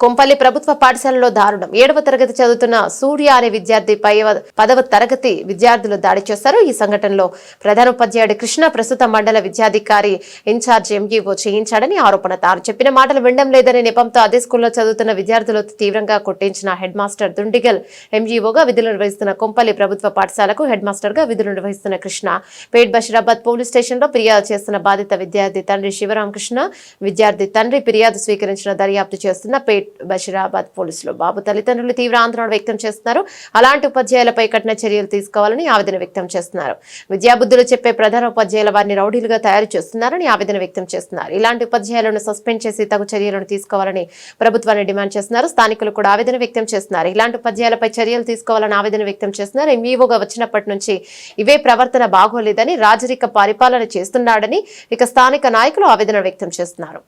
కొంపల్లి ప్రభుత్వ పాఠశాలలో దారుణం. 7వ తరగతి చదువుతున్న సూర్య అనే విద్యార్థి 10వ తరగతి విద్యార్థులు దాడి చేశారు. ఈ సంఘటనలో ప్రధానోపాధ్యాయుడు కృష్ణ ప్రస్తుత మండల విద్యాధికారి ఇన్ఛార్జ్ ఎంఈఓ చేయించాడని ఆరోపణ. తాను చెప్పిన మాటలు వినడం లేదనే నెపంతో అదే స్కూల్లో చదువుతున్న విద్యార్థులతో తీవ్రంగా కొట్టించిన హెడ్ మాస్టర్ దుండిగల్ ఎంఈఓగా విధులు నిర్వహిస్తున్న కొంపల్లి ప్రభుత్వ పాఠశాలకు హెడ్ మాస్టర్ గా విధులు నిర్వహిస్తున్న కృష్ణ పేట్ బషీరాబాద్ పోలీస్ స్టేషన్ లో ఫిర్యాదు చేస్తున్న బాధిత విద్యార్థి తండ్రి శివరామకృష్ణ, విద్యార్థి తండ్రి ఫిర్యాదు స్వీకరించిన దర్యాప్తు చేస్తున్న పేట్ బషీరాబాద్ పోలీసులు. బాబు తల్లిదండ్రులు తీవ్ర ఆందోళన వ్యక్తం చేస్తున్నారు. అలాంటి ఉపాధ్యాయులపై కఠిన చర్యలు తీసుకోవాలని ఆవేదన వ్యక్తం చేస్తున్నారు. విద్యాబుద్ధులు చెప్పే ప్రధాన ఉపాధ్యాయుల వారిని రౌడీలుగా తయారు చేస్తున్నారని ఆవేదన వ్యక్తం చేస్తున్నారు. ఇలాంటి ఉపాధ్యాయులను సస్పెండ్ చేసి తగు చర్యలను తీసుకోవాలని ప్రభుత్వాన్ని డిమాండ్ చేస్తున్నారు. స్థానికులు కూడా ఆవేదన వ్యక్తం చేస్తున్నారు. ఇలాంటి ఉపాధ్యాయులపై చర్యలు తీసుకోవాలని ఆవేదన వ్యక్తం చేస్తున్నారు. ఎంఈఓగా వచ్చినప్పటి నుంచి ఇవే ప్రవర్తన బాగోలేదని, రాజరిక పరిపాలన చేస్తున్నాడని ఇక స్థానిక నాయకులు ఆవేదన వ్యక్తం చేస్తున్నారు.